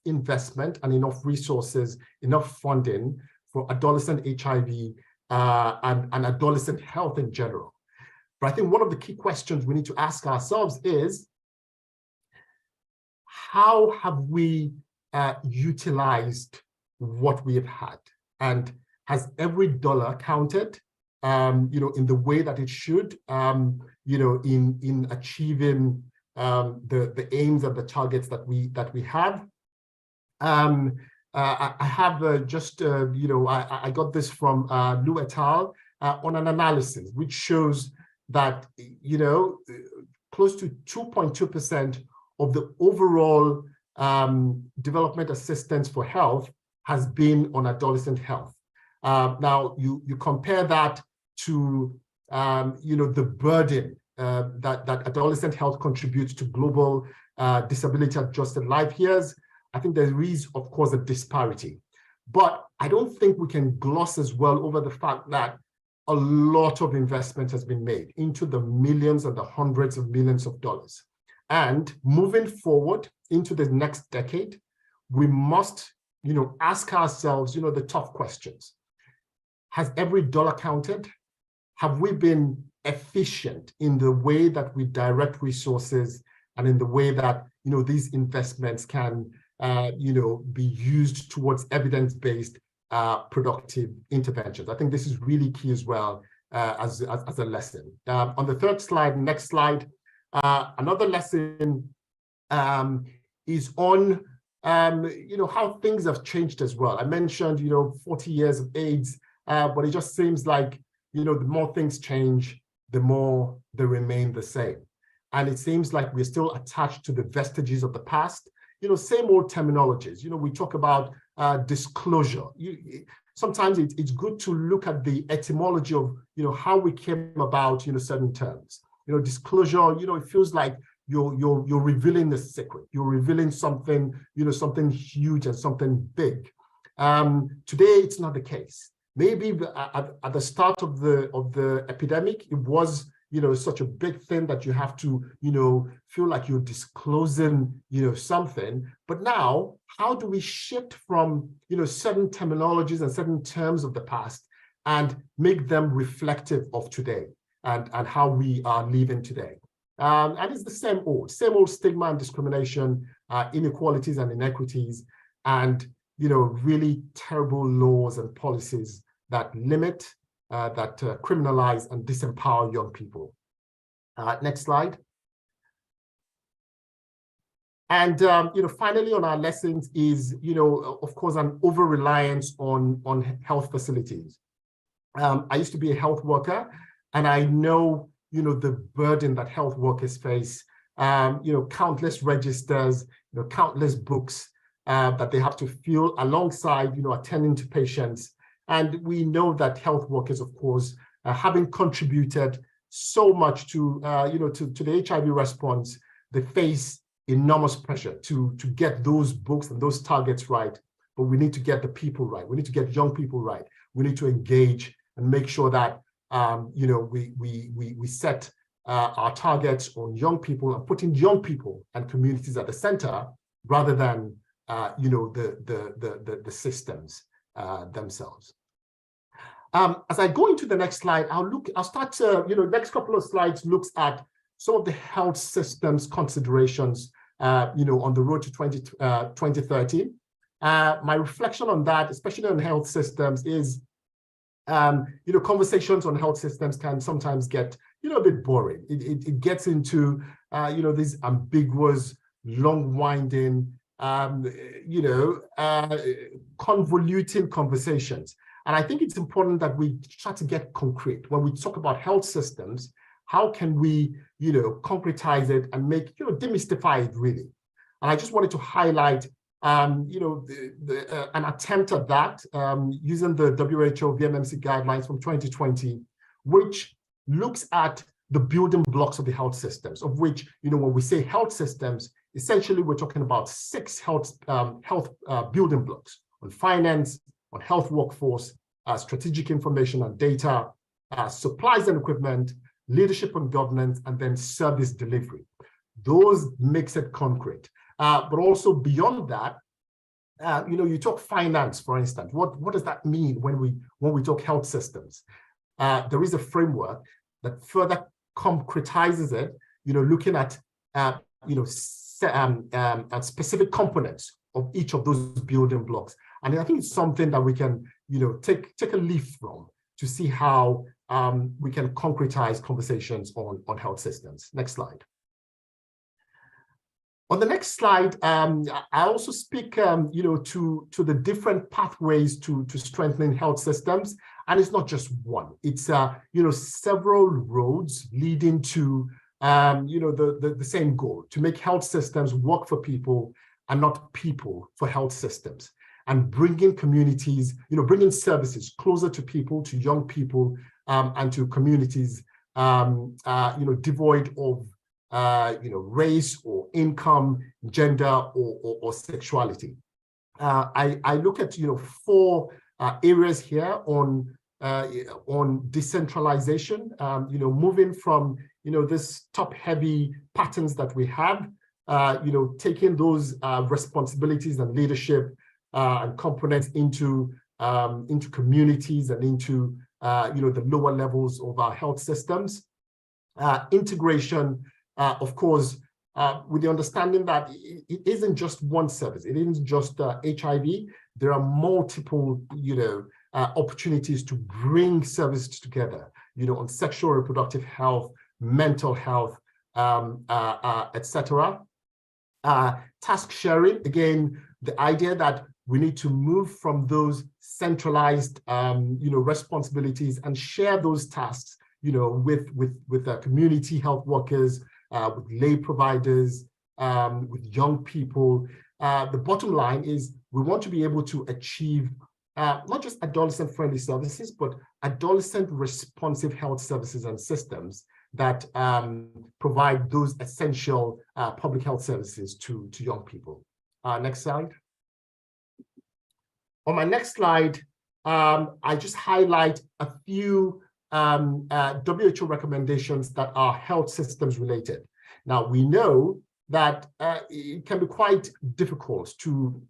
investment and enough resources, enough funding for adolescent HIV and adolescent health in general. But I think one of the key questions we need to ask ourselves is, how have we utilized what we have had? And has every dollar counted, in the way that it should, in achieving the aims and the targets that we have? I have I got this from Lou et al. On an analysis which shows that close to 2.2% of the overall development assistance for health has been on adolescent health. Now you compare that to the burden that adolescent health contributes to global disability adjusted life years. I think there is, of course, a disparity, but I don't think we can gloss as well over the fact that a lot of investment has been made into the millions and the hundreds of millions of dollars. And moving forward into the next decade, we must, ask ourselves, the tough questions. Has every dollar counted? Have we been efficient in the way that we direct resources and in the way that, these investments can, be used towards evidence-based productive interventions? I think this is really key as well as a lesson. On the third slide, next slide, another lesson is on how things have changed as well. I mentioned 40 years of AIDS, but it just seems like the more things change, the more they remain the same. And it seems like we're still attached to the vestiges of the past. Same old terminologies. We talk about disclosure. Sometimes it's good to look at the etymology of how we came about certain terms. Disclosure. It feels like you're revealing the secret. You're revealing something something huge and something big. Today it's not the case. Maybe at the start of the epidemic, it was such a big thing that you have to feel like you're disclosing something. But now, how do we shift from certain terminologies and certain terms of the past and make them reflective of today and how we are living today? And it's the same old stigma and discrimination, inequalities and inequities, and really terrible laws and policies that limit, that criminalize and disempower young people. Next slide. And finally, on our lessons is of course an over-reliance on health facilities. I used to be a health worker, and I know the burden that health workers face. Countless registers, countless books that they have to fill alongside attending to patients. And we know that health workers, of course, having contributed so much to the HIV response, they face enormous pressure to get those books and those targets right. But we need to get the people right. We need to get young people right. We need to engage and make sure that we set our targets on young people and putting young people and communities at the center rather than the systems themselves. As I go into the next slide, I'll start, next couple of slides looks at some of the health systems considerations, on the road to 2030. My reflection on that, especially on health systems, is, conversations on health systems can sometimes get, a bit boring. It gets into, these ambiguous, long-winding, convoluting conversations. And I think it's important that we try to get concrete. When we talk about health systems, how can we, concretize it and make, demystify it really? And I just wanted to highlight, an attempt at that using the WHO VMMC guidelines from 2020, which looks at the building blocks of the health systems, of which, when we say health systems, essentially we're talking about 6 health building blocks: on finance, on health workforce, strategic information and data, supplies and equipment, leadership and governance, and then service delivery. Those makes it concrete. But also beyond that, You talk finance, for instance. What does that mean when we talk health systems? There is a framework that further concretizes it, looking at specific components of each of those building blocks. And I think it's something that we can, take a leaf from to see how we can concretize conversations on health systems. Next slide. On the next slide, I also speak, to the different pathways to strengthening health systems, and it's not just one. It's several roads leading to the same goal: to make health systems work for people and not people for health systems, and bringing communities, bringing services closer to people, to young people, and to communities, devoid of race or income, gender, or sexuality. I look at four areas here on decentralization. Moving from this top-heavy patterns that we have, taking those responsibilities and leadership and components into communities and into the lower levels of our health systems. Integration. Of course, with the understanding that it isn't just one service, it isn't just HIV. There are multiple, opportunities to bring services together, on sexual and reproductive health, mental health, etc. Task sharing, again, the idea that we need to move from those centralized, responsibilities and share those tasks, with community health workers, with lay providers, with young people. The bottom line is we want to be able to achieve not just adolescent-friendly services, but adolescent-responsive health services and systems that provide those essential public health services to young people. Next slide. On my next slide, I just highlight a few WHO recommendations that are health systems related. Now, we know that it can be quite difficult to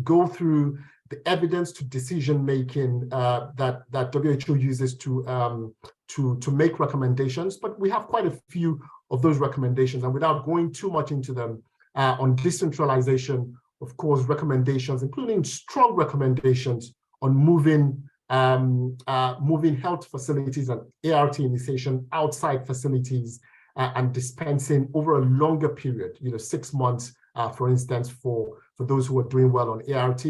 go through the evidence to decision making that WHO uses to make recommendations, but we have quite a few of those recommendations. And without going too much into them, on decentralization, of course, recommendations, including strong recommendations on moving health facilities and ART initiation outside facilities and dispensing over a longer period, 6 months, for instance, for those who are doing well on ART.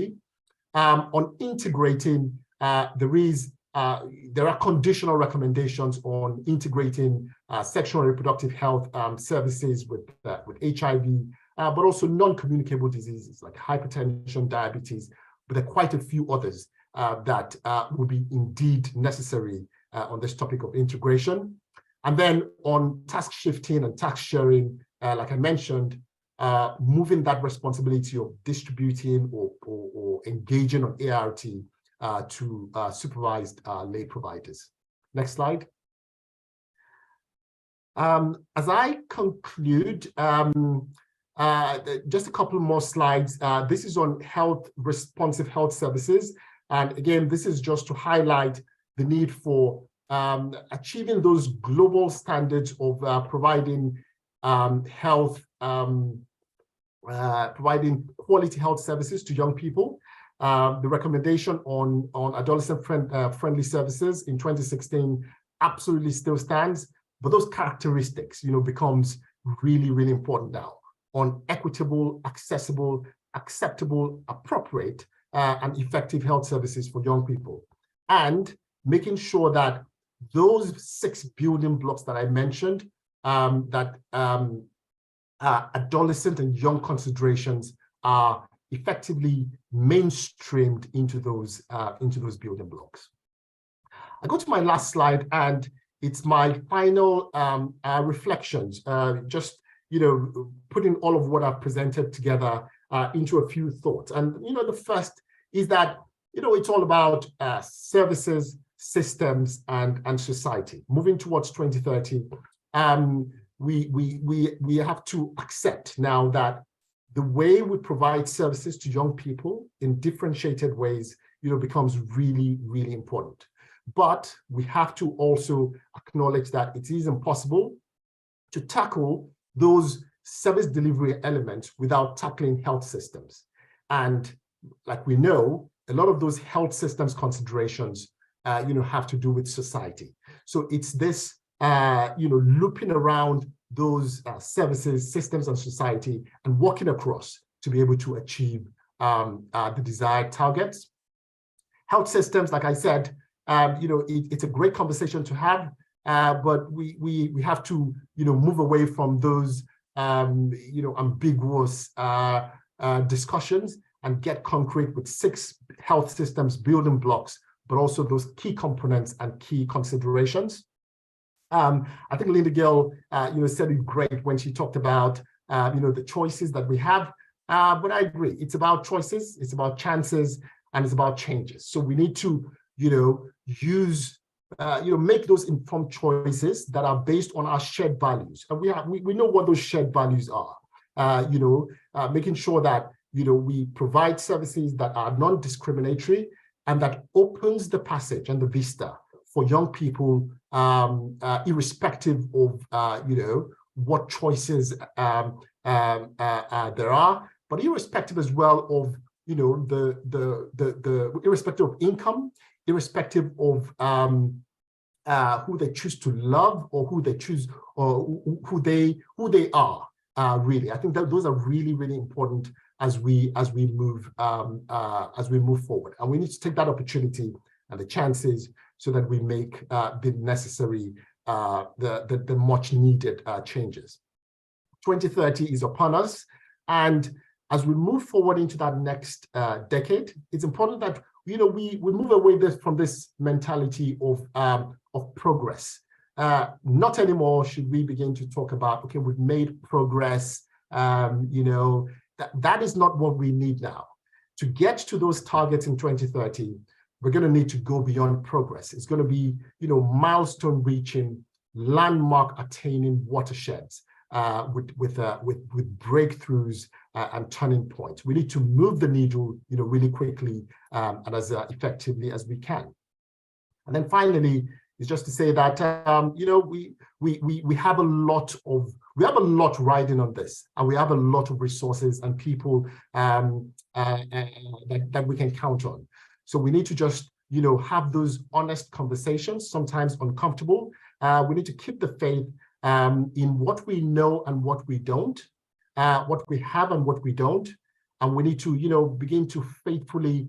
On integrating, there are conditional recommendations on integrating sexual and reproductive health services with HIV, but also non-communicable diseases like hypertension, diabetes, but there are quite a few others that will be indeed necessary on this topic of integration. And then on task shifting and task sharing, like I mentioned, moving that responsibility of distributing or engaging on ART to supervised lay providers. Next slide. As I conclude, just a couple more slides. This is on responsive health services. And again, this is just to highlight the need for achieving those global standards of providing providing quality health services to young people. The recommendation on adolescent friendly services in 2016 absolutely still stands, but those characteristics, becomes really, really important now on equitable, accessible, acceptable, appropriate, and effective health services for young people, and making sure that those 6 building blocks that I mentioned, that adolescent and young considerations are effectively mainstreamed into those building blocks. I go to my last slide, and it's my final reflections. Just putting all of what I've presented together into a few thoughts. And the first is that it's all about services, systems, and society. Moving towards 2030, we have to accept now that the way we provide services to young people in differentiated ways, becomes really, really important. But we have to also acknowledge that it is impossible to tackle those service delivery elements without tackling health systems. And like we know, a lot of those health systems considerations, have to do with society. So it's this, looping around those services, systems, and society, and working across to be able to achieve the desired targets. Health systems, like I said, it's a great conversation to have, but we have to, move away from those, ambiguous discussions and get concrete with 6 health systems building blocks, but also those key components and key considerations. I think Linda Gill, said it great when she talked about, the choices that we have. But I agree, it's about choices, it's about chances, and it's about changes. So we need to, make those informed choices that are based on our shared values. And we know what those shared values are. Making sure that, we provide services that are non-discriminatory and that opens the passage and the vista for young people, irrespective of, what choices there are, but irrespective as well of, the irrespective of income, irrespective of who they choose to love or who they choose or who they are. Really, I think that those are really, really important as we move forward, and we need to take that opportunity and the chances so that we make the necessary, the much needed changes. 2030 is upon us, and as we move forward into that next decade, it's important that we move away from this mentality of progress. Not anymore should we begin to talk about, okay, we've made progress. That is not what we need now. To get to those targets in 2030, we're going to need to go beyond progress. It's going to be, milestone reaching, landmark attaining watersheds with breakthroughs and turning points. We need to move the needle, really quickly and as effectively as we can. And then finally, is just to say that we have a lot riding on this, and we have a lot of resources and people that we can count on. So we need to just have those honest conversations, sometimes uncomfortable. We need to keep the faith in what we know and what we don't, what we have and what we don't, and we need to begin to faithfully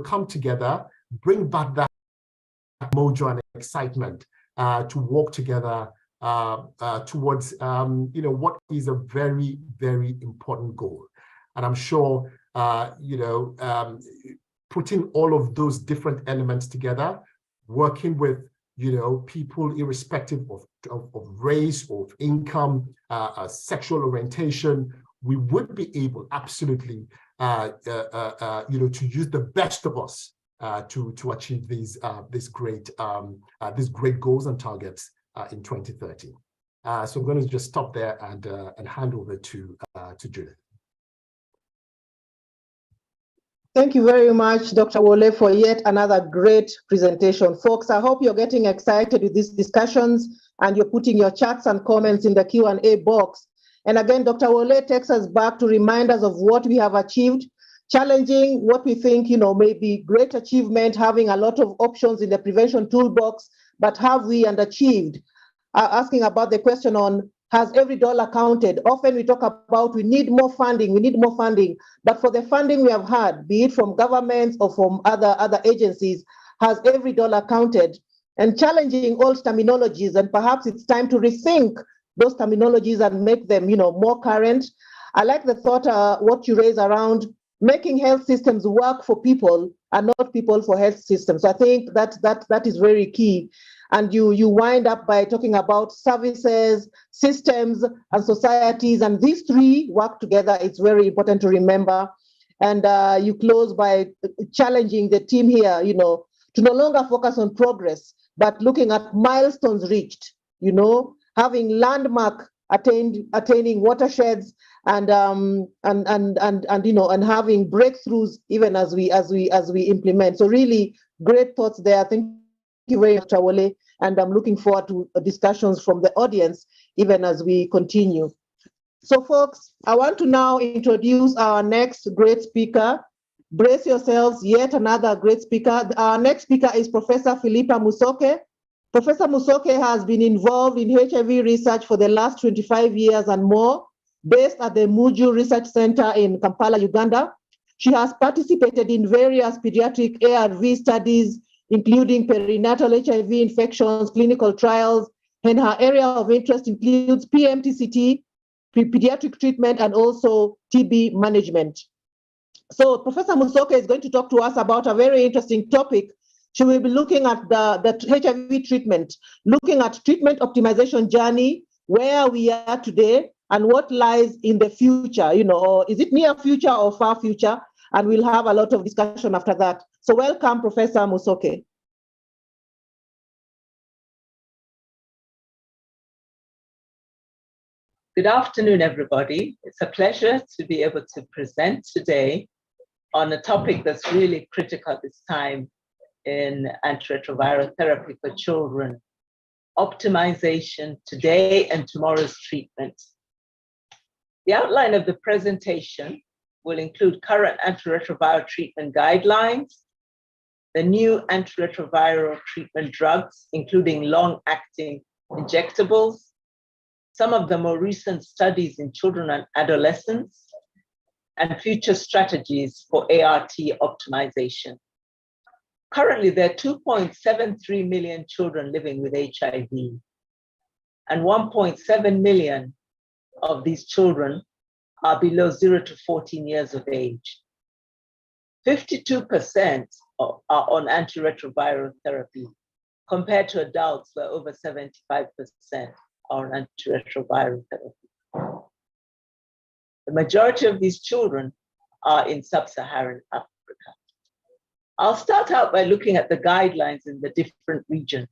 come together, bring back that mojo and excitement to work together towards what is a very, very important goal. And I'm sure putting all of those different elements together, working with people irrespective of race, of income, sexual orientation, we would be able absolutely to use the best of us to achieve these great goals and targets in 2030. So I'm going to just stop there and hand over to Judith. Thank you very much, Dr. Wole, for yet another great presentation. Folks, I hope you're getting excited with these discussions and you're putting your chats and comments in the Q&A box. And again, Dr. Wole takes us back to remind us of what we have achieved, challenging what we think, may be great achievement, having a lot of options in the prevention toolbox, but have we underachieved? Asking about the question on, has every dollar counted? Often we talk about we need more funding, but for the funding we have had, be it from governments or from other agencies, has every dollar counted? And challenging old terminologies, and perhaps it's time to rethink those terminologies and make them, more current. I like the thought, what you raise around making health systems work for people and not people for health systems. I think that is very key. And you wind up by talking about services, systems, and societies, and these three work together. It's very important to remember. And you close by challenging the team here, to no longer focus on progress, but looking at milestones reached, having landmark attaining watersheds and you know, and having breakthroughs even as we implement. So really great thoughts there. Thank you very much, Wole, and I'm looking forward to discussions from the audience even as we continue. So folks, I want to now introduce our next great speaker. Brace yourselves, yet another great speaker. Our next speaker is Professor Philippa Musoke. Professor Musoke has been involved in HIV research for the last 25 years and more, based at the Muju Research Center in Kampala, Uganda. She has participated in various pediatric ARV studies, including perinatal HIV infections, clinical trials, and her area of interest includes PMTCT, pediatric treatment, and also TB management. So Professor Musoke is going to talk to us about a very interesting topic. She will be looking at the HIV treatment, looking at treatment optimization journey, where we are today and what lies in the future, you know, or is it near future or far future? And we'll have a lot of discussion after that. So welcome, Professor Musoke. Good afternoon, everybody. It's a pleasure to be able to present today on a topic that's really critical at this time in antiretroviral therapy for children: optimization today and tomorrow's treatment. The outline of the presentation will include current antiretroviral treatment guidelines, the new antiretroviral treatment drugs, including long-acting injectables, some of the more recent studies in children and adolescents, and future strategies for ART optimization. Currently, there are 2.73 million children living with HIV, and 1.7 million of these children are below 0 to 14 years of age. 52% are on antiretroviral therapy, compared to adults where over 75% are on antiretroviral therapy. The majority of these children are in Sub-Saharan Africa. I'll start out by looking at the guidelines in the different regions.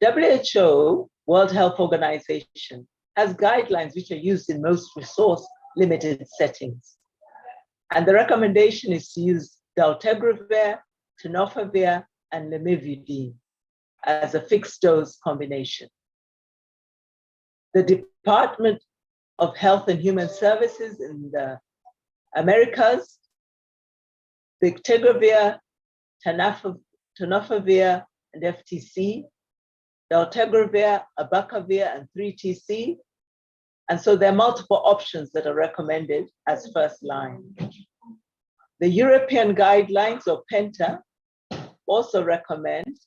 WHO, World Health Organization, has guidelines which are used in most resource-limited settings. And the recommendation is to use dolutegravir, tenofovir, and lamivudine as a fixed dose combination. The Department of Health and Human Services in the Americas, bictegravir, tenofovir, and FTC, dolutegravir, abacavir, and 3TC. And so there are multiple options that are recommended as first line. The European guidelines, or PENTA, also recommend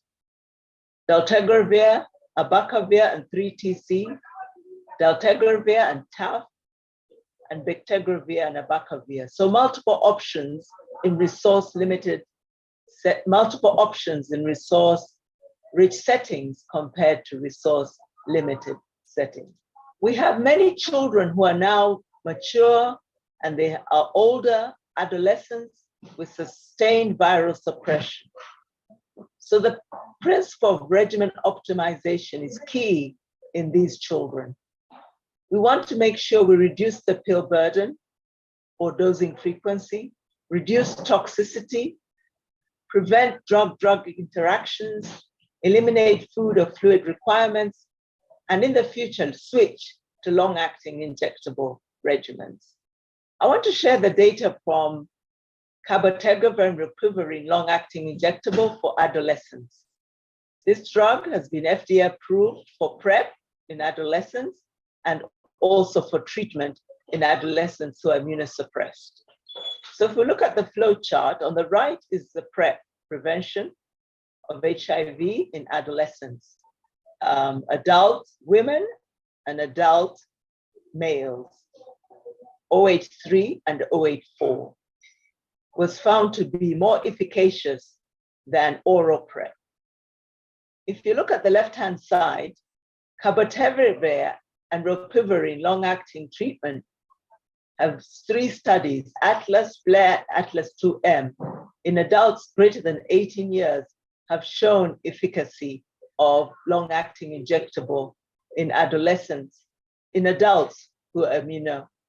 dolutegravir, abacavir, and 3TC, dolutegravir and TAF, and bictegravir and abacavir. So multiple options in resource-rich settings compared to resource-limited settings. We have many children who are now mature and they are older, adolescents with sustained viral suppression. So the principle of regimen optimization is key in these children. We want to make sure we reduce the pill burden or dosing frequency, reduce toxicity, prevent drug-drug interactions, eliminate food or fluid requirements, and in the future, switch to long-acting injectable regimens. I want to share the data from cabotegravir and rilpivirine long-acting injectable for adolescents. This drug has been FDA approved for PrEP in adolescents and also for treatment in adolescents who are immunosuppressed. So if we look at the flow chart, on the right is the PrEP, prevention of HIV in adolescents, adult women and adult males, 083 and 084, was found to be more efficacious than oral PrEP. If you look at the left-hand side, cabotegravir and rilpivirine long-acting treatment have 3 studies, Atlas, Blair, Atlas 2M, in adults greater than 18 years have shown efficacy of long-acting injectable in adolescents, in adults who are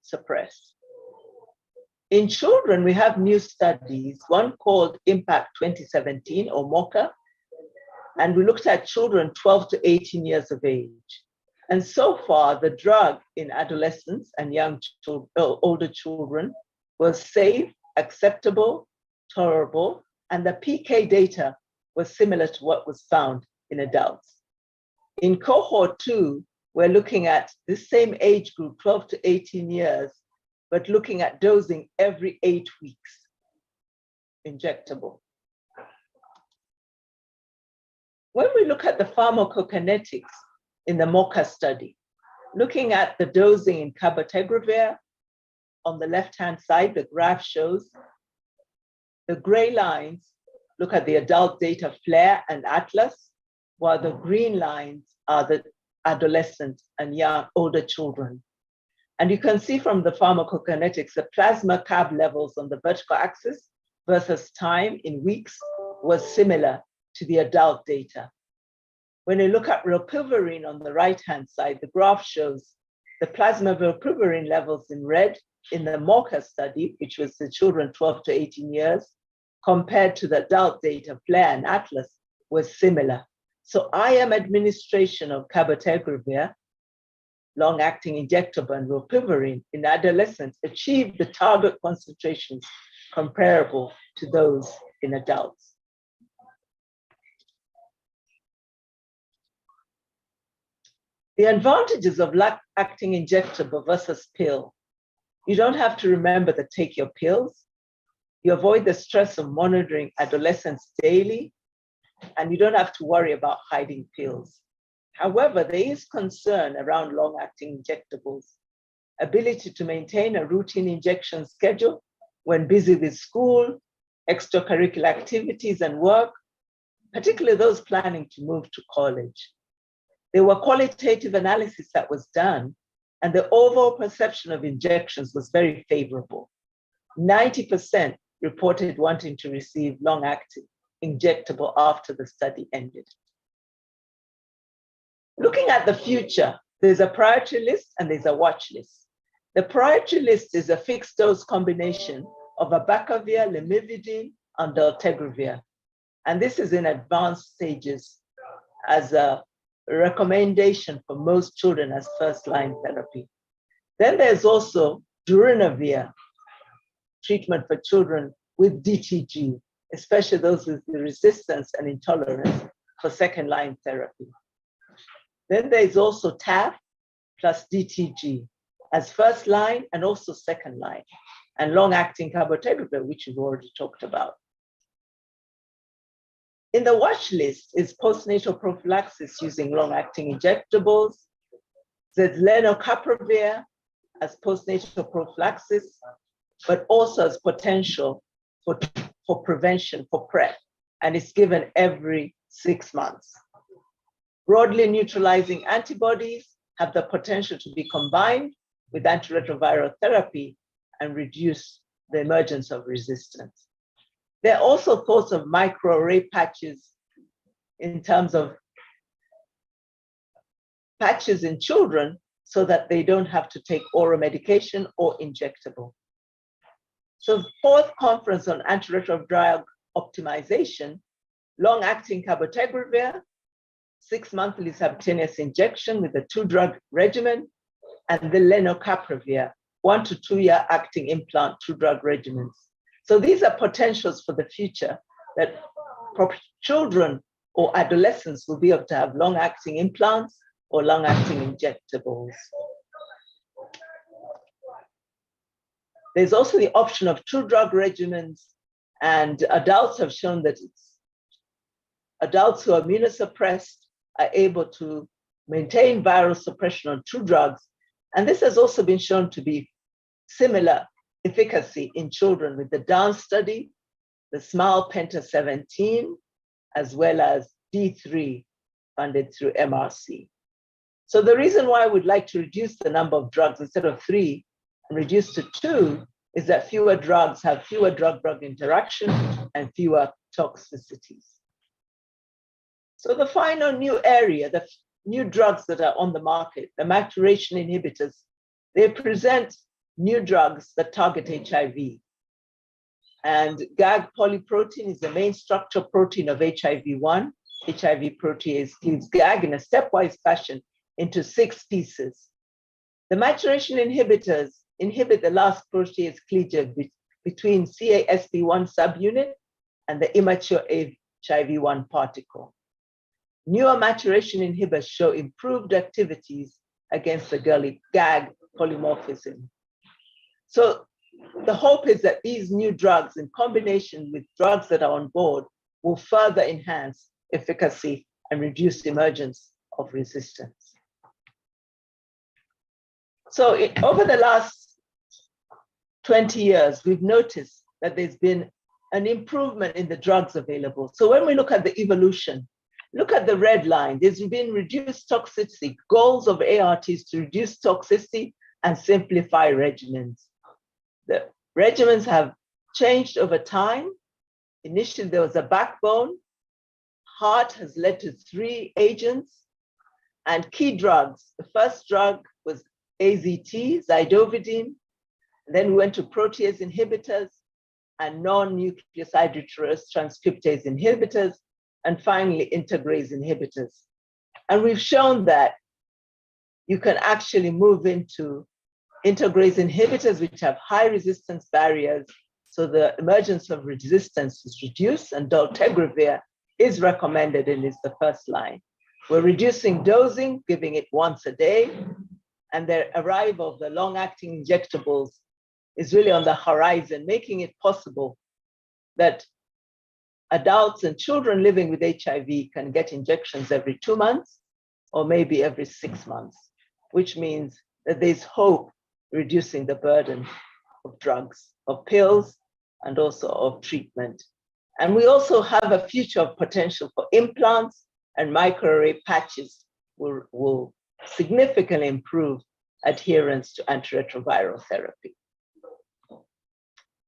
suppressed. In children, we have new studies, one called Impact 2017 or MOCA, and we looked at children 12 to 18 years of age. And so far, the drug in adolescents and older children was safe, acceptable, tolerable, and the PK data was similar to what was found in adults. In cohort 2, we're looking at the same age group, 12 to 18 years, but looking at dosing every 8 weeks, injectable. When we look at the pharmacokinetics in the MOCA study, looking at the dosing in cabotegravir, on the left-hand side, the graph shows the gray lines look at the adult data, FLAIR and ATLAS, while the green lines are the adolescent and young, older children. And you can see from the pharmacokinetics, the plasma CAB levels on the vertical axis versus time in weeks was similar to the adult data. When you look at rilpivirine on the right-hand side, the graph shows the plasma rilpivirine levels in red in the MOCA study, which was the children 12 to 18 years, compared to the adult data, FLAIR and ATLAS, was similar. So IM administration of cabotegravir, long-acting injectable, and rilpivirine in adolescents achieved the target concentrations comparable to those in adults. The advantages of long-acting injectable versus pill. You don't have to remember to take your pills. You avoid the stress of monitoring adolescents daily, and you don't have to worry about hiding pills. However, there is concern around long-acting injectables, ability to maintain a routine injection schedule when busy with school, extracurricular activities and work, particularly those planning to move to college. There were qualitative analysis that was done, and the overall perception of injections was very favorable. 90% reported wanting to receive long-acting injectable after the study ended. Looking at the future, there's a priority list and there's a watch list. The priority list is a fixed dose combination of abacavir, lamivudine, and dolutegravir. And this is in advanced stages as a recommendation for most children as first-line therapy. Then there's also durinavir, treatment for children with DTG, especially those with resistance and intolerance for second-line therapy. Then there's also TAF plus DTG as first line and also second line, and long-acting cabotegravir, which we've already talked about. In the watch list is postnatal prophylaxis using long-acting injectables. There's lenacapavir as postnatal prophylaxis, but also as potential for prevention, for PrEP, and it's given every 6 months. Broadly neutralizing antibodies have the potential to be combined with antiretroviral therapy and reduce the emergence of resistance. There are also thoughts of microarray patches in terms of patches in children so that they don't have to take oral medication or injectable. So fourth conference on antiretroviral optimization, long-acting cabotegravir, 6 monthly subcutaneous injection with a 2-drug regimen, and the lenacapavir, 1 to 2 year acting implant, 2-drug regimens. So these are potentials for the future that children or adolescents will be able to have long-acting implants or long-acting injectables. There's also the option of 2-drug regimens, and adults have shown that adults who are immunosuppressed are able to maintain viral suppression on 2 drugs. And this has also been shown to be similar efficacy in children with the DANCE study, the SMILE Penta 17, as well as D3 funded through MRC. So the reason why I would like to reduce the number of drugs instead of 3 and reduce to 2 is that fewer drugs have fewer drug-drug interaction and fewer toxicities. So the final new area, the new drugs that are on the market, the maturation inhibitors, they present new drugs that target HIV. And GAG polyprotein is the main structure protein of HIV-1. HIV protease cleaves GAG in a stepwise fashion into 6 pieces. The maturation inhibitors inhibit the last protease cleavage between CASP1 subunit and the immature HIV-1 particle. Newer maturation inhibitors show improved activities against the GAG polymorphism. So the hope is that these new drugs, in combination with drugs that are on board, will further enhance efficacy and reduce the emergence of resistance. So over the last 20 years, we've noticed that there's been an improvement in the drugs available. So when we look at the evolution, look at the red line. There's been reduced toxicity, goals of ARTs to reduce toxicity and simplify regimens. The regimens have changed over time. Initially, there was a backbone. Heart has led to 3 agents and key drugs. The first drug was AZT, zidovudine. Then we went to protease inhibitors and non-nucleoside transcriptase inhibitors, and finally integrase inhibitors. And we've shown that you can actually move into integrase inhibitors, which have high resistance barriers, so the emergence of resistance is reduced, and dolutegravir is recommended and is the first line. We're reducing dosing, giving it once a day, and the arrival of the long-acting injectables is really on the horizon, making it possible that adults and children living with HIV can get injections every 2 months or maybe every 6 months, which means that there's hope reducing the burden of drugs, of pills, and also of treatment. And we also have a future of potential for implants, and microarray patches will significantly improve adherence to antiretroviral therapy.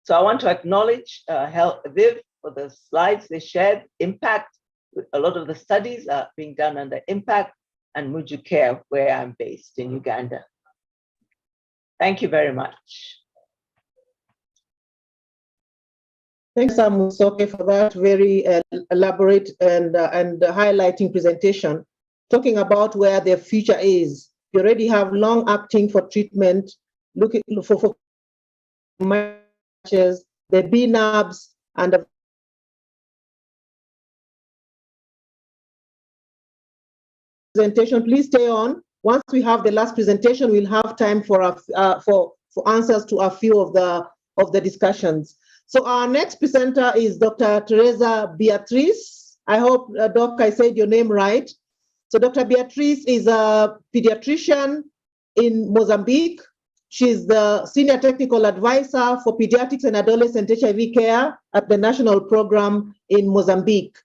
So I want to acknowledge Viv for the slides they shared. Impact, a lot of the studies are being done under Impact, and Muju Care, where I'm based in Uganda. Thank you very much. Thanks, Musoke, for that very elaborate and highlighting presentation, talking about where the future is. You already have long-acting for treatment, looking for matches, the BNABs, and the presentation. Please stay on. Once we have the last presentation, we'll have time for answers to a few of the discussions. So our next presenter is Dr. Teresa Beatriz. I hope, Doc, I said your name right. So Dr. Beatriz is a pediatrician in Mozambique. She's the Senior Technical Advisor for Pediatrics and Adolescent HIV Care at the National Program in Mozambique.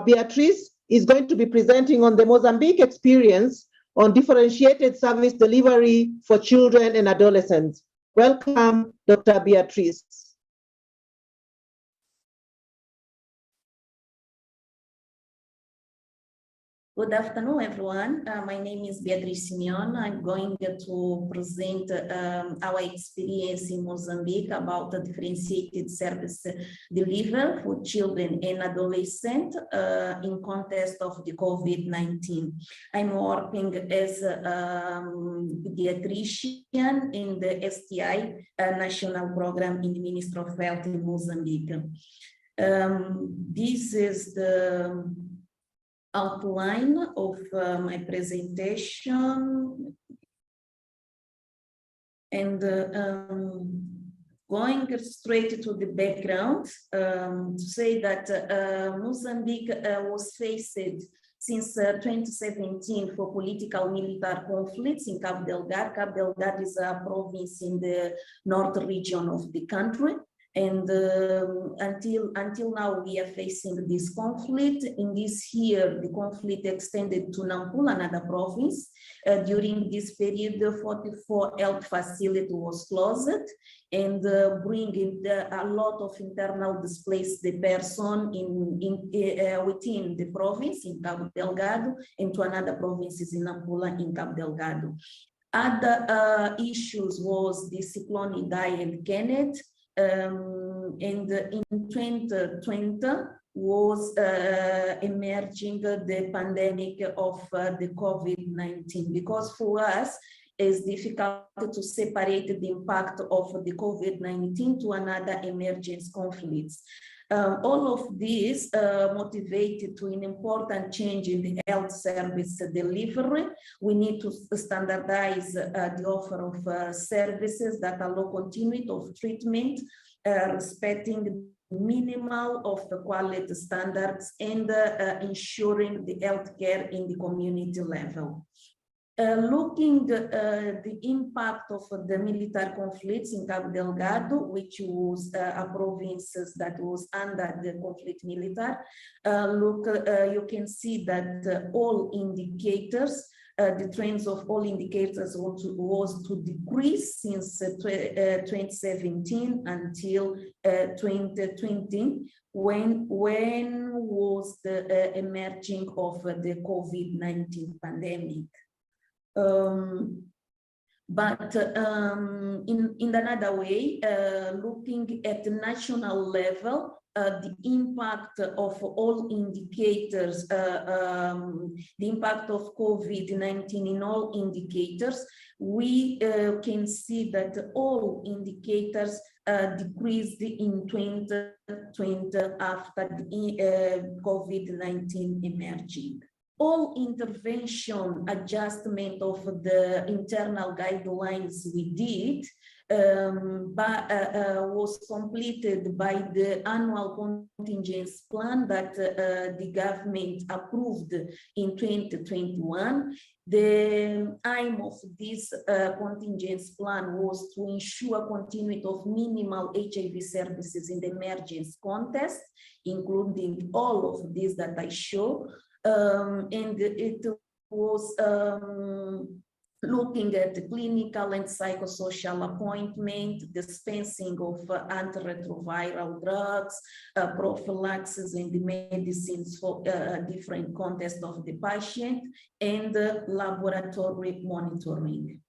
Beatriz is going to be presenting on the Mozambique experience on differentiated service delivery for children and adolescents. Welcome, Dr. Beatriz. Good afternoon, everyone. My name is Beatriz Simeon. I'm going to present our experience in Mozambique about the differentiated service delivery for children and adolescents in context of the COVID-19. I'm working as a pediatrician in the STI national program in the Ministry of Health in Mozambique. This is the outline of my presentation, and going straight to the background, to say that Mozambique was faced since 2017 for political military conflicts in Cabo Delgado. Cabo Delgado is a province in the north region of the country. And until now, we are facing this conflict. In this year, the conflict extended to Nampula, another province. During this period, the 44 health facility was closed, and bringing a lot of internal displaced person within the province in Cabo Delgado and to another provinces in Nampula in Cabo Delgado. Other issues was the cyclone Idai and Kenneth, and in 2020 was emerging the pandemic of the COVID-19, because for us it's difficult to separate the impact of the COVID-19 to another emergence conflicts. All of this motivated to an important change in the health service delivery. We need to standardize the offer of services that allow continuity of treatment, respecting minimal of the quality standards, and ensuring the healthcare in the community level. Looking the impact of the military conflicts in Cabo Delgado, which was a province that was under the conflict military, you can see that all indicators, the trends of all indicators was to decrease since 2017 until 2020, when was the emerging of the COVID-19 pandemic. But in another way, looking at the national level, the impact of all indicators, the impact of COVID-19 in all indicators, we can see that all indicators decreased in 2020 after the COVID-19 emerging. All intervention adjustment of the internal guidelines we did was completed by the annual contingency plan that the government approved in 2021. The aim of this contingency plan was to ensure continuity of minimal HIV services in the emergency context, including all of these that I show. And it was looking at the clinical and psychosocial appointment, dispensing of antiretroviral drugs, prophylaxis and the medicines for different contexts of the patient, and laboratory monitoring.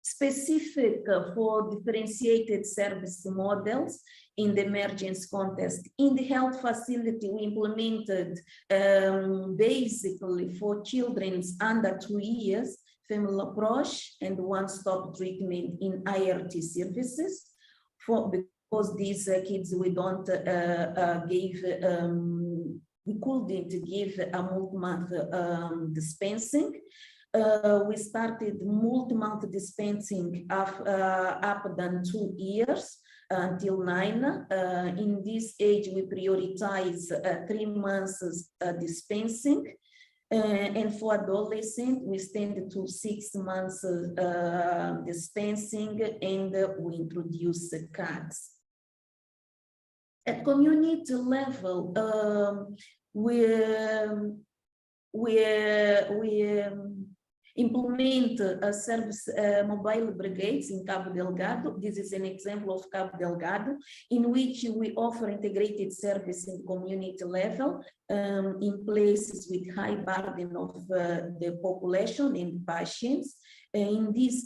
Specific for differentiated service models in the emergency context. In the health facility, we implemented basically for children under 2 years, family approach and one-stop treatment in IRT services. Because these kids, we don't we couldn't give a multi-month dispensing. We started multi-month dispensing up than 2 years until 9. In this age, we prioritize 3 months dispensing. And for adolescent, we stand to 6 months dispensing, and we introduce cards. At community level, we implement a service mobile brigades in Cabo Delgado. This is an example of Cabo Delgado, in which we offer integrated service in community level in places with high burden of the population and patients. In this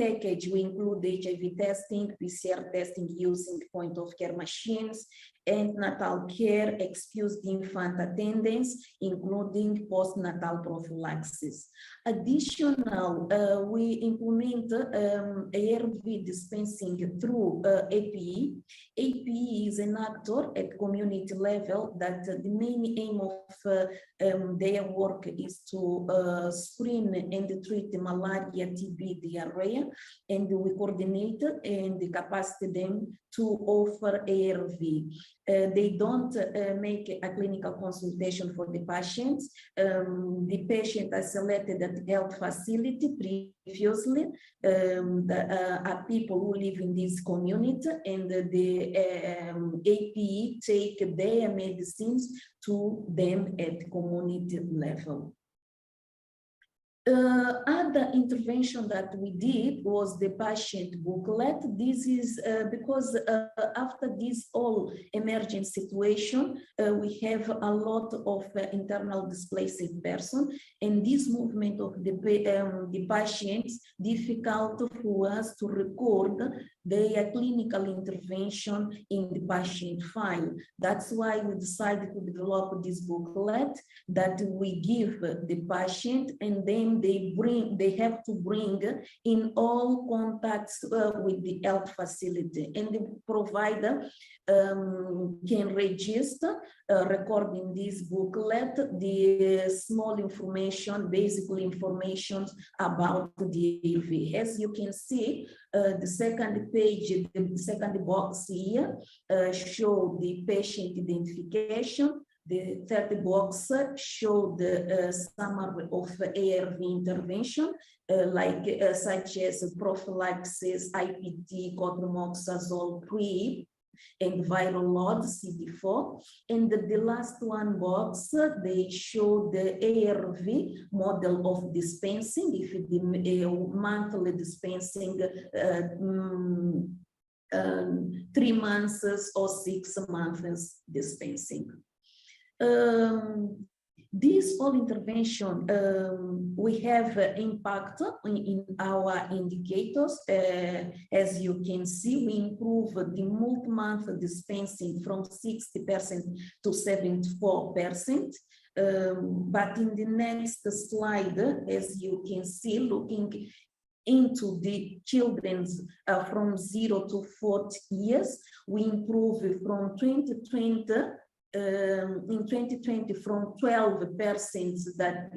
package, we include HIV testing, PCR testing using point of care machines, and natal care, excused infant attendance, including postnatal prophylaxis. Additional, we implement ARV dispensing through APE. APE is an actor at community level that the main aim of their work is to screen and treat malaria, TB, diarrhea, and we coordinate and capacity them to offer ARV. They don't make a clinical consultation for the patients. The patient is selected at the health facility previously. Are people who live in this community, and the APE take their medicines to them at community level. Other intervention that we did was the patient booklet. This is because after this all emergent situation, we have a lot of internal displaced person, and this movement of the patients difficult for us to record their clinical intervention in the patient file. That's why we decided to develop this booklet that we give the patient, and then they have to bring in all contacts with the health facility, and the provider can register recording this booklet the small information, basically information about the ARV. As you can see, the second page, the second box here show the patient identification. The third box show the summary of ARV intervention, such as prophylaxis, IPT, cotrimoxazole, PrEP, and viral load, CD4. And the last one box, they show the ARV model of dispensing, if the monthly dispensing 3 months or 6 months dispensing. This all intervention, we have impact in our indicators. As you can see, we improve the multi-month dispensing from 60% to 74%. But in the next slide, as you can see, looking into the children's from 0 to 40 years, we improve from 2020 in 2020 from 12% that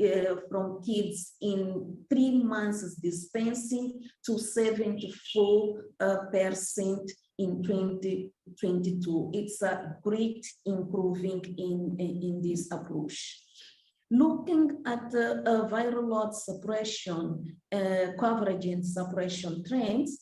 from kids in 3 months dispensing to 74% in 2022. It's a great improving in this approach. Looking at viral load suppression, coverage and suppression trends,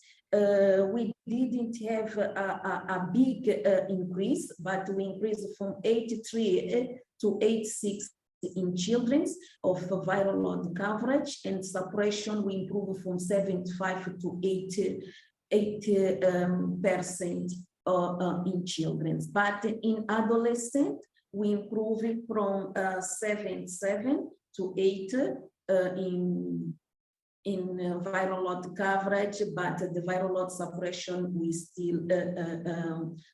we didn't have a big increase, but we increased from 83 to 86 in children of viral load coverage, and suppression we improved from 75 to 80% in children. But in adolescent, we improved from 77 to 80 in viral load coverage, but the viral load suppression, we still,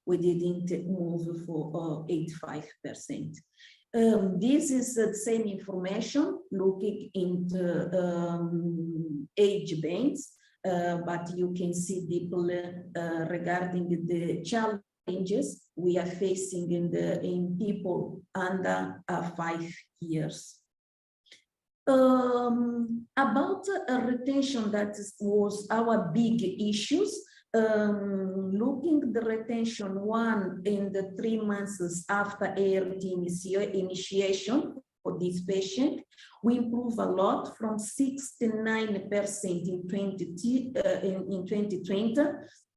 we didn't move for 85%. This is the same information looking into age bands, but you can see deeply regarding the challenges we are facing in people under 5 years. About retention, that was our big issues. Looking the retention 1 in the 3 months after ART initiation for this patient, we improve a lot from 69% in 2020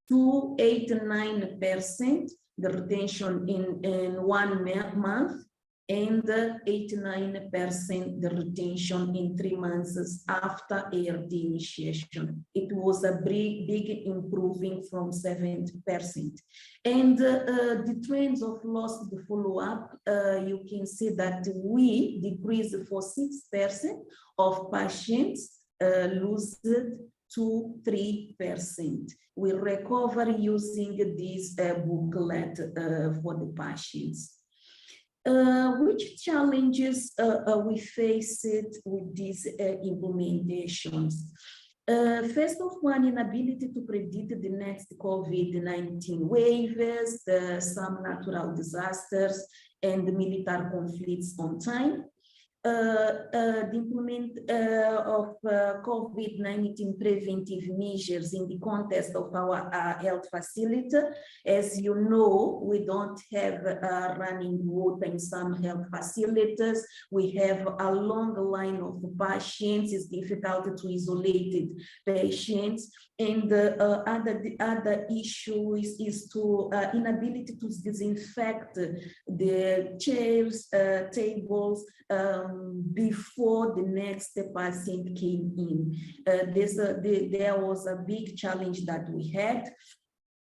to 89% the retention in 1 month, and 89% the retention in 3 months after ART initiation. It was a big improving from 70%. And the trends of loss to follow-up, you can see that we decreased for 6% of patients lose to 3%. We recover using this booklet for the patients. Which challenges we faced with these implementations? First of all, inability to predict the next COVID-19 waves, some natural disasters, and military conflicts on time. The implement of COVID-19 preventive measures in the context of our health facility. As you know, we don't have running water in some health facilities. We have a long line of patients. It's difficult to isolate patients. And the other issue is to inability to disinfect the chairs, tables, before the next patient came in. There was a big challenge that we had.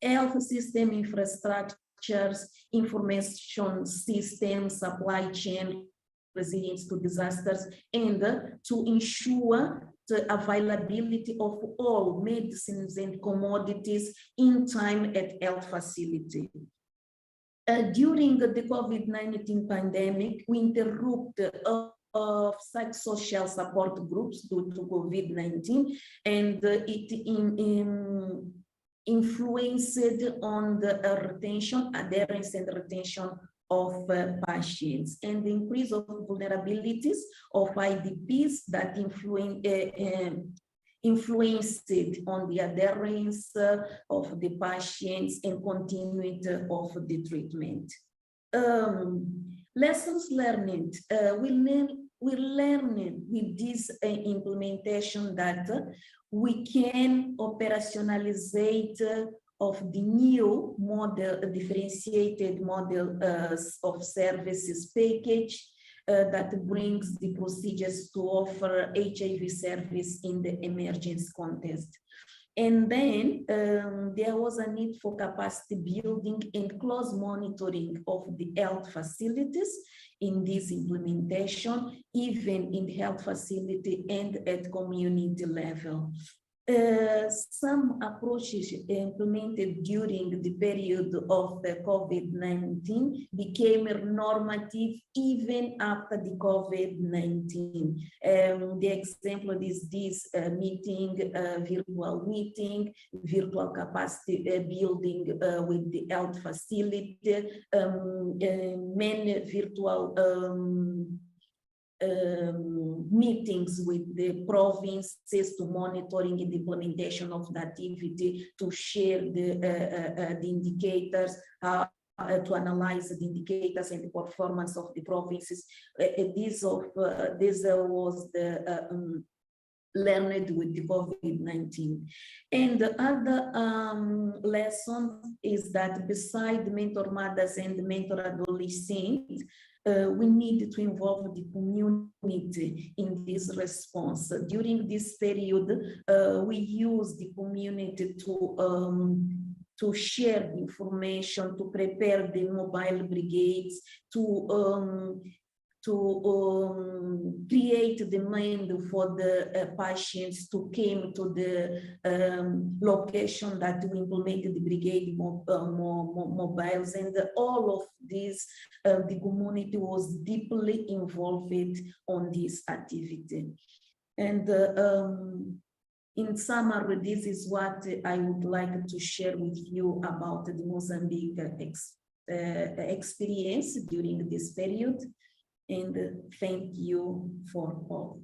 Health system infrastructures, information systems, supply chain, resilience to disasters, and to ensure the availability of all medicines and commodities in time at health facility. During the COVID-19 pandemic, we interrupted of psychosocial support groups due to COVID-19, and it influenced on the adherence and retention of patients, and the increase of vulnerabilities of IDPs that influenced on the adherence of the patients and continuity of the treatment. Lessons learned. We learned with this implementation that we can operationalize of the new model, differentiated model of services package that brings the procedures to offer HIV service in the emergency context. And then there was a need for capacity building and close monitoring of the health facilities in this implementation, even in the health facility and at community level. Some approaches implemented during the period of the COVID-19 became normative even after the COVID-19. The example is this meeting, virtual meeting, virtual capacity building with the health facility, many virtual meetings with the provinces to monitoring the implementation of the activity, to share the indicators, to analyze the indicators and the performance of the provinces. This was the learned with the COVID-19. And the other lesson is that beside mentor mothers and mentor adolescents, we need to involve the community in this response. During this period, we use the community to share the information, to prepare the mobile brigades, to create demand for the patients to come to the location that we implemented the brigade mobiles, and all of this, the community was deeply involved on this activity. And in summary, this is what I would like to share with you about the Mozambique experience during this period. And thank you for all.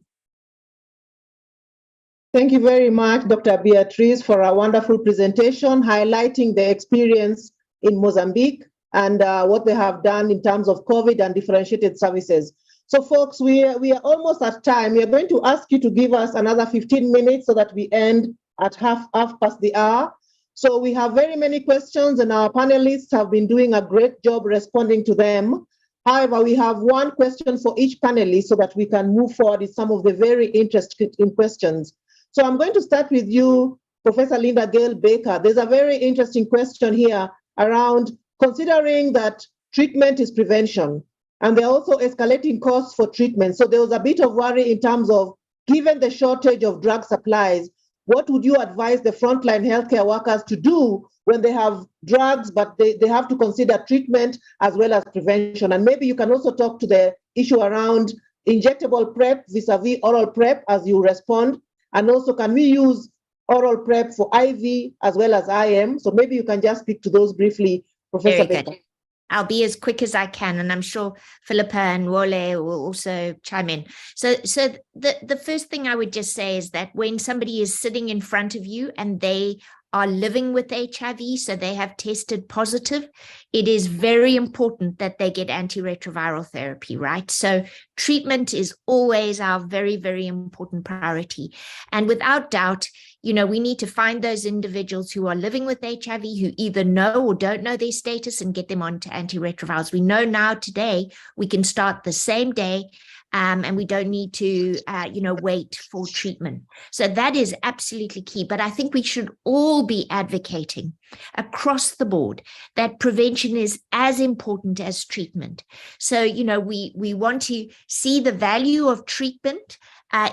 Thank you very much, Dr. Beatrice, for a wonderful presentation highlighting the experience in Mozambique and what they have done in terms of COVID and differentiated services. So folks, we are almost at time. We are going to ask you to give us another 15 minutes so that we end at half past the hour. So we have very many questions and our panelists have been doing a great job responding to them. However, we have one question for each panelist so that we can move forward with some of the very interesting questions. So I'm going to start with you, Professor Linda Gale Baker. There's a very interesting question here around considering that treatment is prevention, and there are also escalating costs for treatment. So there was a bit of worry in terms of, given the shortage of drug supplies, what would you advise the frontline healthcare workers to do when they have drugs, but they have to consider treatment as well as prevention? And maybe you can also talk to the issue around injectable PrEP vis-a-vis oral PrEP as you respond. And also, can we use oral PrEP for IV as well as IM? So maybe you can just speak to those briefly, Professor Very Baker. good. I'll be as quick as I can, and I'm sure Philippa and Wole will also chime in. So the first thing I would just say is that when somebody is sitting in front of you and they are living with HIV, so they have tested positive, it is very important that they get antiretroviral therapy, right? So treatment is always our very, very important priority. And without doubt, you know, we need to find those individuals who are living with HIV, who either know or don't know their status, and get them onto antiretrovirals. We know now today we can start the same day, and we don't need to, wait for treatment. So that is absolutely key. But I think we should all be advocating across the board that prevention is as important as treatment. So, you know, we want to see the value of treatment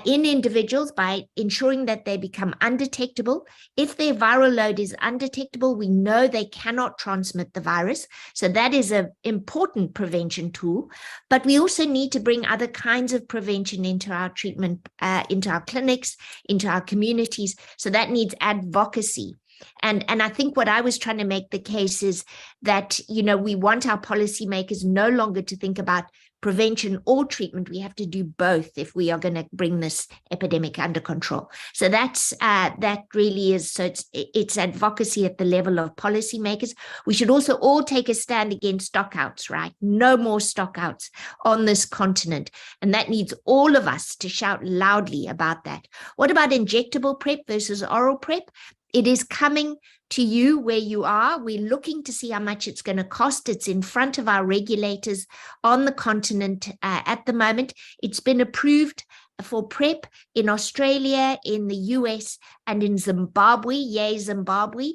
in individuals by ensuring that they become undetectable. If their viral load is undetectable, we know they cannot transmit the virus. So that is an important prevention tool. But we also need to bring other kinds of prevention into our treatment, into our clinics, into our communities. So that needs advocacy. And I think what I was trying to make the case is that, you know, we want our policymakers no longer to think about prevention or treatment. We have to do both if we are going to bring this epidemic under control. So that really is, so it's advocacy at the level of policymakers. We should also all take a stand against stockouts, right? No more stockouts on this continent. And that needs all of us to shout loudly about that. What about injectable PrEP versus oral PrEP? It is coming to you where you are. We're looking to see how much it's going to cost. It's in front of our regulators on the continent at the moment. It's been approved for PrEP in Australia, in the US, and in Zimbabwe. Yay, Zimbabwe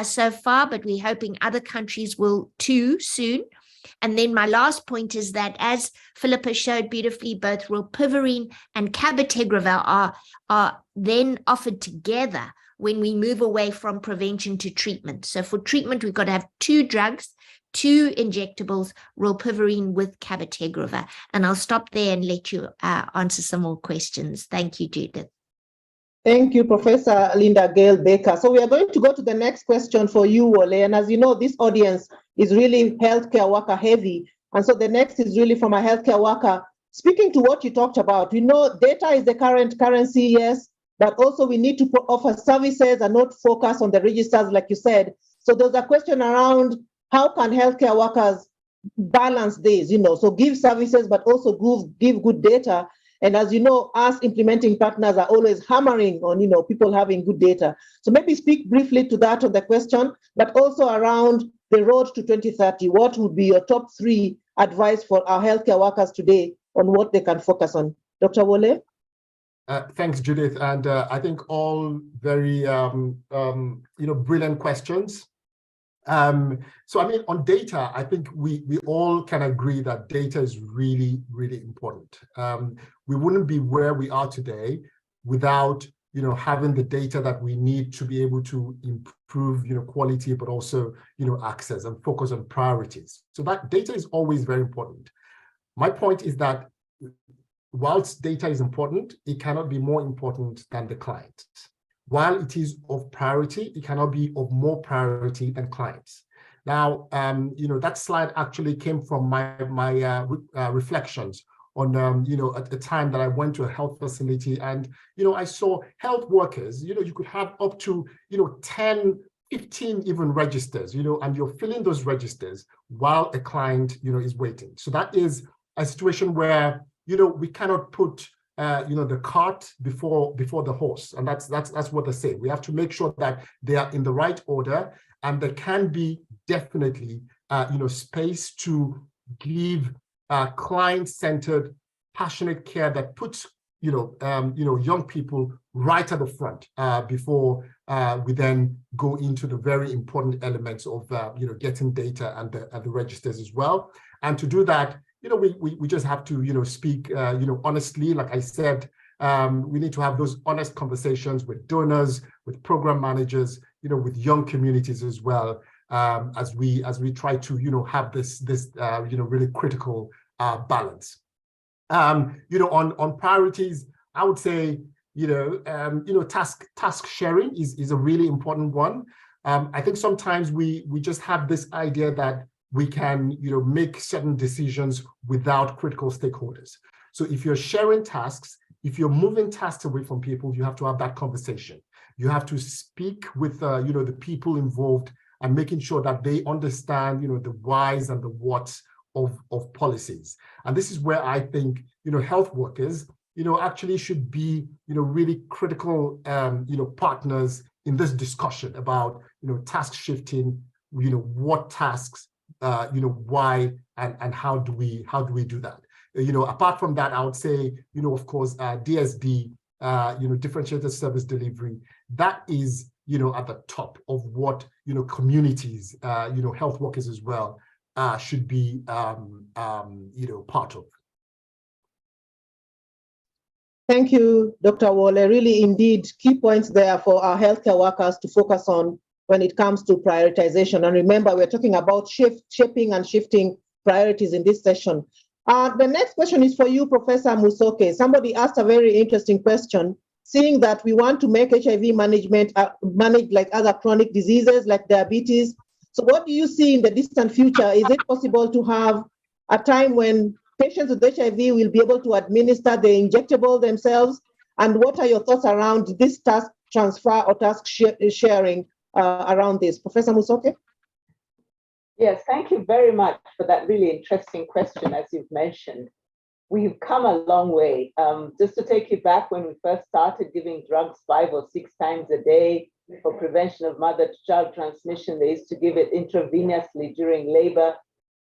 so far, but we're hoping other countries will too soon. And then my last point is that, as Philippa showed beautifully, both rilpivirine and cabotegravir are then offered together when we move away from prevention to treatment. So for treatment, we've got to have 2 drugs, 2 injectables, rilpivirine with cabotegravir. And I'll stop there and let you answer some more questions. Thank you, Judith. Thank you, Professor Linda Gale Baker. So we are going to go to the next question for you, Wole. And as you know, this audience is really healthcare worker heavy. And so the next is really from a healthcare worker. Speaking to what you talked about, we know data is the current currency, yes, but also we need to offer services and not focus on the registers, like you said. So there's a question around how can healthcare workers balance this, you know, so give services, but also give good data. And as you know, us implementing partners are always hammering on, you know, people having good data. So maybe speak briefly to that on the question, but also around the road to 2030. What would be your top 3 advice for our healthcare workers today on what they can focus on? Dr. Wole? Thanks, Judith. And I think all very, brilliant questions. So, I mean, on data, I think we all can agree that data is really, really important. We wouldn't be where we are today without, you know, having the data that we need to be able to improve, you know, quality, but also, you know, access and focus on priorities. So that data is always very important. My point is that whilst data is important, it cannot be more important than the client. While it is of priority, it cannot be of more priority than clients. Now, that slide actually came from my reflections on, at the time that I went to a health facility, and, I saw health workers, you could have up to, 10, 15 even registers, and you're filling those registers while a client, is waiting. So that is a situation where, we cannot put the cart before the horse, and that's what they say. We have to make sure that they are in the right order, and there can be definitely space to give client-centered, passionate care that puts young people right at the front before we then go into the very important elements of getting data and the registers as well. And to do that, we just have to, speak, honestly. Like I said, we need to have those honest conversations with donors, with program managers, with young communities as well, as we try to, have this really critical balance. On priorities, I would say, task sharing is a really important one. I think sometimes we just have this idea that we can, make certain decisions without critical stakeholders. So if you're sharing tasks, if you're moving tasks away from people, you have to have that conversation. You have to speak with, the people involved and making sure that they understand, the whys and the whats of policies. And this is where I think, health workers, actually should be, really critical, partners in this discussion about, task shifting, what tasks, why, and how do we do that? Apart from that, I would say, of course, DSD, differentiated service delivery, that is, at the top of what, communities, health workers as well, should be, part of. Thank you, Dr. Wole. Really, indeed, key points there for our healthcare workers to focus on when it comes to prioritization. And remember, we're talking about shaping and shifting priorities in this session. The next question is for you, Professor Musoke. Somebody asked a very interesting question, seeing that we want to make HIV management managed like other chronic diseases like diabetes. So what do you see in the distant future? Is it possible to have a time when patients with HIV will be able to administer the injectable themselves? And what are your thoughts around this task transfer or task sharing around this? Professor Musoke? Yes, thank you very much for that really interesting question, as you've mentioned. We've come a long way. Just to take you back when we first started giving drugs 5 or 6 times a day for prevention of mother-to-child transmission, they used to give it intravenously during labor,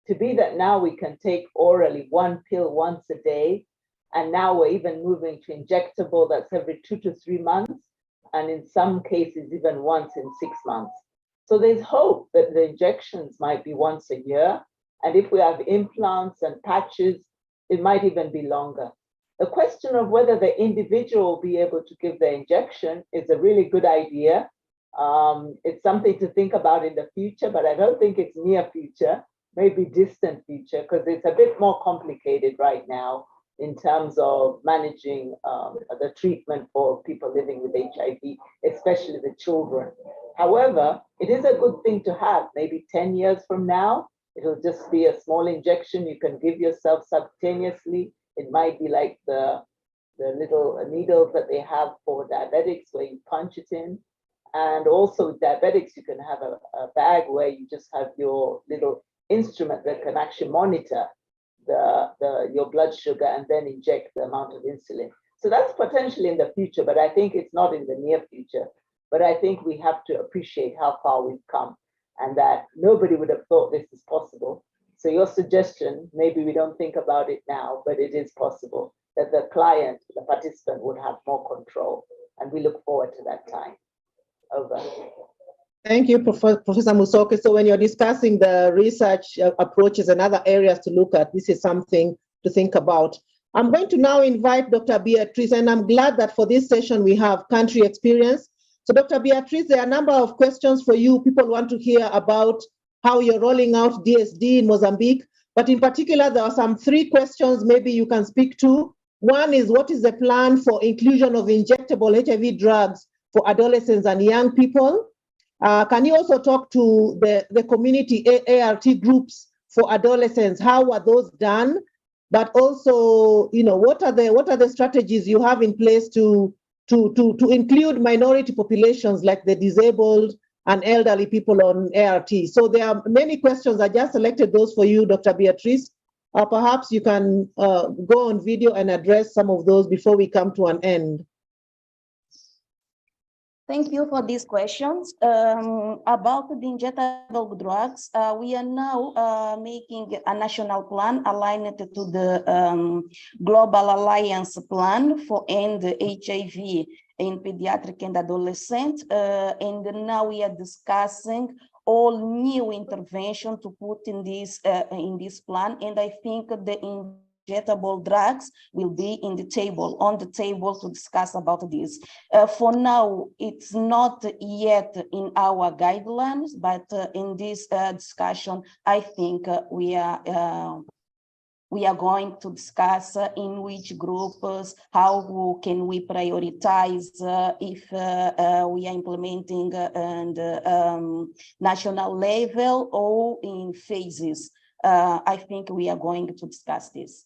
to be that now we can take orally 1 pill once a day. And now we're even moving to injectable that's every 2 to 3 months, and in some cases, even once in 6 months. So there's hope that the injections might be once a year. And if we have implants and patches, it might even be longer. The question of whether the individual will be able to give the injection is a really good idea. It's something to think about in the future, but I don't think it's near future, maybe distant future, because it's a bit more complicated right now in terms of managing the treatment for people living with HIV, especially the children. However, it is a good thing to have. Maybe 10 years from now, it'll just be a small injection you can give yourself subcutaneously. It might be like the little needles that they have for diabetics where you punch it in. And also with diabetics, you can have a bag where you just have your little instrument that can actually monitor your blood sugar and then inject the amount of insulin. So that's potentially in the future, but I think it's not in the near future. But I think we have to appreciate how far we've come and that nobody would have thought this is possible. So your suggestion, maybe we don't think about it now, but it is possible that the client, the participant would have more control. And we look forward to that time. Over. Thank you, Professor Musoke. So when you're discussing the research approaches and other areas to look at, this is something to think about. I'm going to now invite Dr. Beatrice, and I'm glad that for this session we have country experience. So Dr. Beatrice, there are a number of questions for you. People want to hear about how you're rolling out DSD in Mozambique, but in particular, there are some 3 questions maybe you can speak to. One is, what is the plan for inclusion of injectable HIV drugs for adolescents and young people? Can you also talk to the community ART groups for adolescents? How are those done? But also, what are the strategies you have in place to include minority populations like the disabled and elderly people on ART? So there are many questions. I just selected those for you, Dr. Beatrice. Perhaps you can go on video and address some of those before we come to an end. Thank you for these questions. About the injectable drugs, we are now making a national plan aligned to the Global Alliance Plan for End HIV in Pediatric and Adolescent. And now we are discussing all new intervention to put in this plan. And I think the injectable drugs will be on the table to discuss about this. For now, it's not yet in our guidelines, but in this discussion, I think we are going to discuss in which groups, how can we prioritize if we are implementing and national level or in phases. I think we are going to discuss this.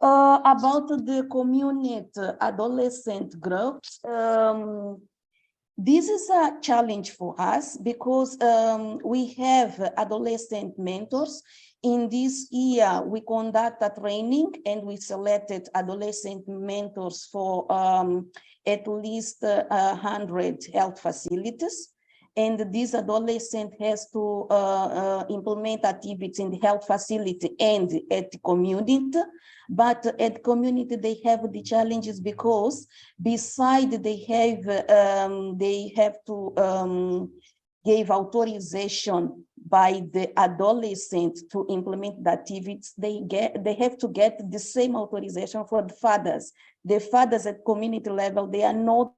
About the community adolescent groups, This is a challenge for us because we have adolescent mentors. In this year, we conduct a training and we selected adolescent mentors for at least 100 health facilities. And this adolescent has to implement activities in the health facility and at the community. But at the community, they have the challenges because besides they have to give authorization by the adolescent to implement the activities. They have to get the same authorization for the fathers. The fathers at community level, they are not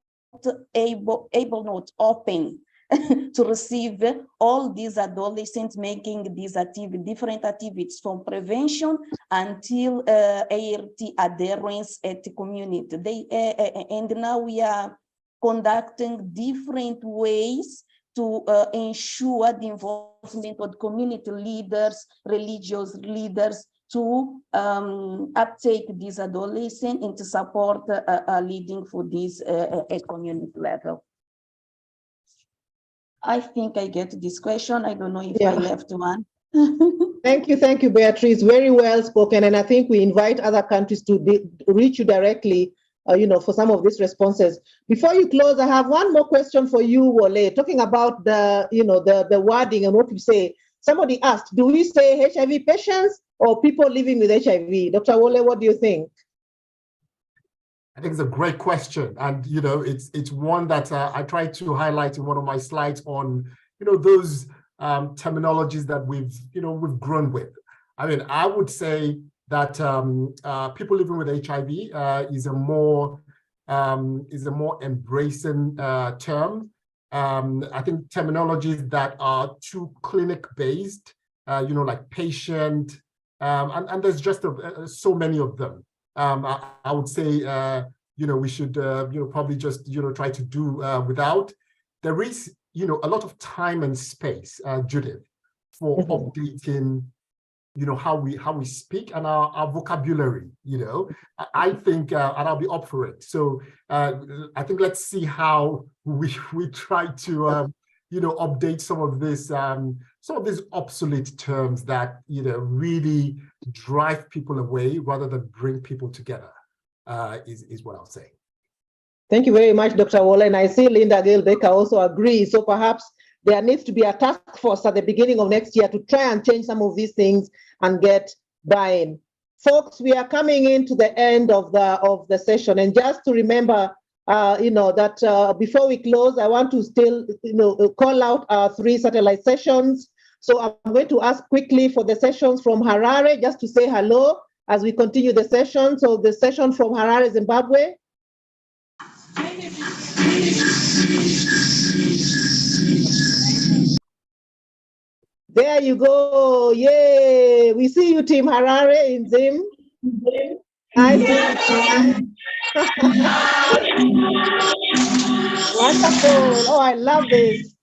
not open to receive all these adolescents making these different activities from prevention until ART adherence at the community. And now we are conducting different ways to ensure the involvement of community leaders, religious leaders, to uptake these adolescents and to support leading for this at community level. I think I get this question. I don't know if I left one. Thank you, Beatrice. Very well spoken. And I think we invite other countries to reach you directly, for some of these responses. Before you close, I have one more question for you, Wole, talking about the wording and what we say. Somebody asked, do we say HIV patients or people living with HIV? Dr. Wole, what do you think? I think it's a great question, and it's one that I tried to highlight in one of my slides on those terminologies that we've grown with. I mean, I would say that people living with HIV is a more embracing term. I think terminologies that are too clinic based, like patient, and there's just so many of them. I would say, we should, probably just, try to do without. There is, a lot of time and space, Judith, for updating, how we speak and our vocabulary. I think, and I'll be up for it. So I think let's see how we try to, update some of these obsolete terms that really drive people away rather than bring people together, is what I'll say. Thank you very much, Dr. Wole. And I see Linda Gale-Baker also agrees. So perhaps there needs to be a task force at the beginning of next year to try and change some of these things and get buy-in. Folks, we are coming into the end of the session, and just to remember, that before we close, I want to still, call out our 3 satellite sessions. So I'm going to ask quickly for the sessions from Harare, just to say hello as we continue the session. So the session from Harare, Zimbabwe. There you go. Yay. We see you, Team Harare in Zim. Nice. Wonderful. Oh, I love this.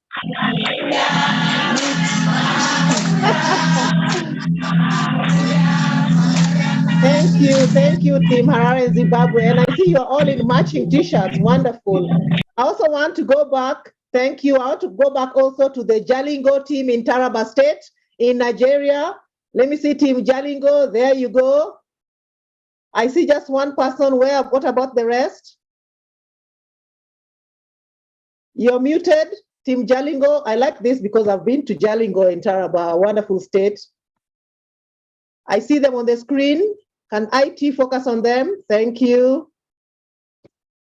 Thank you, Team Harare in Zimbabwe. And I see you're all in matching t-shirts. Wonderful. I also want to go back. Thank you. I want to go back also to the Jalingo team in Taraba State in Nigeria. Let me see Team Jalingo. There you go. I see just one person. What about the rest? You're muted, Team Jalingo. I like this because I've been to Jalingo in Taraba, a wonderful state. I see them on the screen. Can IT focus on them? Thank you.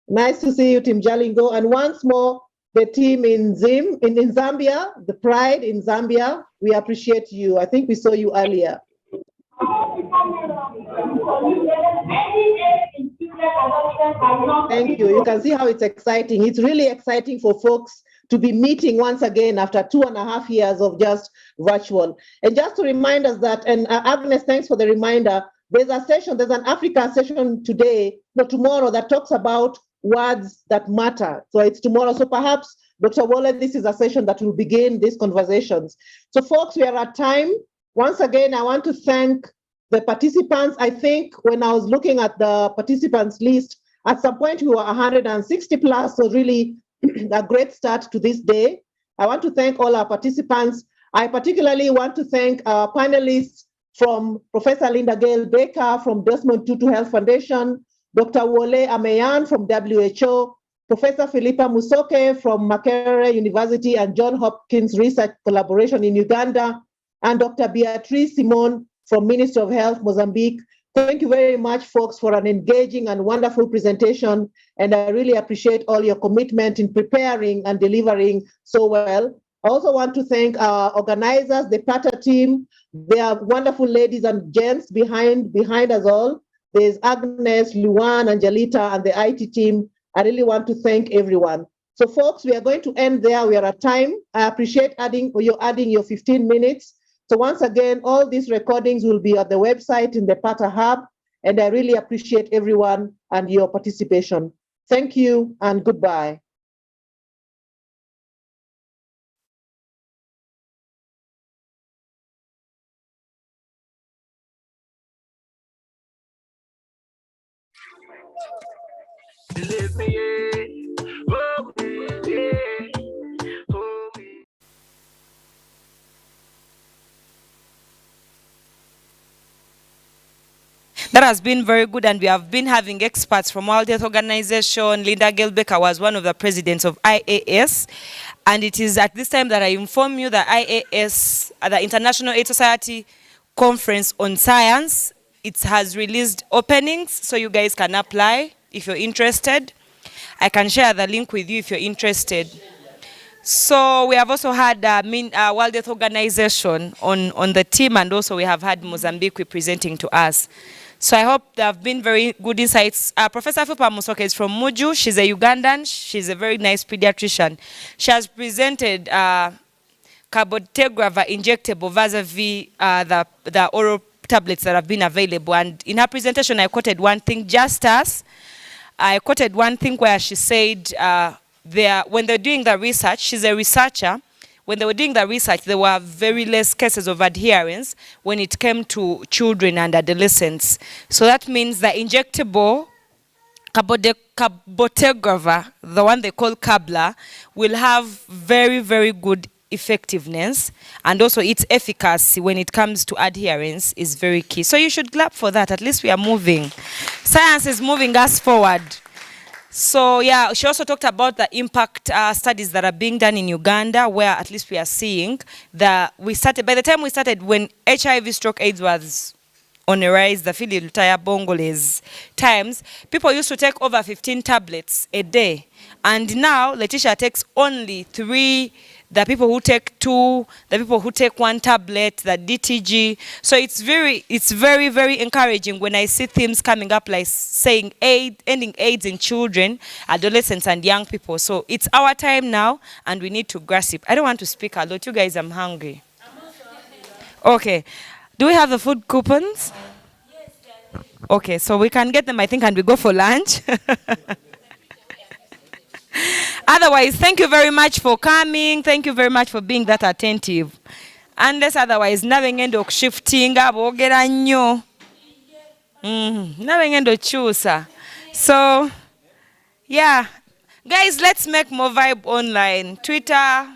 Nice to see you, Team Jalingo. And once more, the team in Zambia, the Pride in Zambia, we appreciate you. I think we saw you earlier. Thank you. You can see how it's exciting. It's really exciting for folks to be meeting once again after 2.5 years of just virtual. And just to remind us that, and Agnes, thanks for the reminder, there's an Africa session tomorrow that talks about words that matter. So it's tomorrow. So perhaps, Dr. Wole, this is a session that will begin these conversations. So folks, we are at time. Once again, I want to thank the participants. I think when I was looking at the participants list, at some point we were 160 plus, so really a great start to this day. I want to thank all our participants. I particularly want to thank our panelists from Professor Linda Gale Baker from Desmond Tutu Health Foundation, Dr. Wole Ameyan from WHO, Professor Philippa Musoke from Makerere University and John Hopkins Research Collaboration in Uganda, and Dr. Beatrice Simon from Ministry of Health, Mozambique. Thank you very much, folks, for an engaging and wonderful presentation. And I really appreciate all your commitment in preparing and delivering so well. I also want to thank our organizers, the PATA team. They are wonderful ladies and gents behind us all. There's Agnes, Luan, Angelita, and the IT team. I really want to thank everyone. So folks, we are going to end there. We are at time. I appreciate adding your 15 minutes. So once again, all these recordings will be at the website in the PATA Hub, and I really appreciate everyone and your participation. Thank you and goodbye. That has been very good, and we have been having experts from World Health Organization. Linda Gale Baker was one of the presidents of IAS, and it is at this time that I inform you that IAS, the International Aid Society Conference on Science, it has released openings, so you guys can apply if you're interested. I can share the link with you if you're interested. So we have also had World Health Organization on the team, and also we have had Mozambique representing to us. So I hope there have been very good insights. Professor Philippa Musoke is from Muju. She's a Ugandan. She's a very nice pediatrician. She has presented cabotegravir injectable vis-a-vis the oral tablets that have been available. And in her presentation, I quoted one thing, I quoted one thing where she said when they're doing the research, she's a researcher, when they were doing the research, there were very less cases of adherence when it came to children and adolescents. So that means the injectable cabotegravir, the one they call Cabla, will have very, very good effectiveness, and also its efficacy when it comes to adherence is very key. So you should clap for that. At least we are moving. Science is moving us forward. So yeah, she also talked about the impact studies that are being done in Uganda, where at least we are seeing that by the time we started, when HIV stroke AIDS was on a rise, the Philly-Lutaya Bongolese times, people used to take over 15 tablets a day. And now Letitia takes only 3, the people who take 2, the people who take 1 tablet, the DTG. So it's very, very encouraging when I see themes coming up like saying ending AIDS in children, adolescents, and young people. So it's our time now, and we need to grasp it. I don't want to speak a lot. You guys, I'm hungry. Okay. Do we have the food coupons? Yes. Okay, so we can get them, I think, and we go for lunch. Otherwise, thank you very much for coming. Thank you very much for being that attentive. Unless otherwise, nabengendo shifting abogera nnyo. Nabengendo chusa. So, yeah. Guys, let's make more vibe online. Twitter,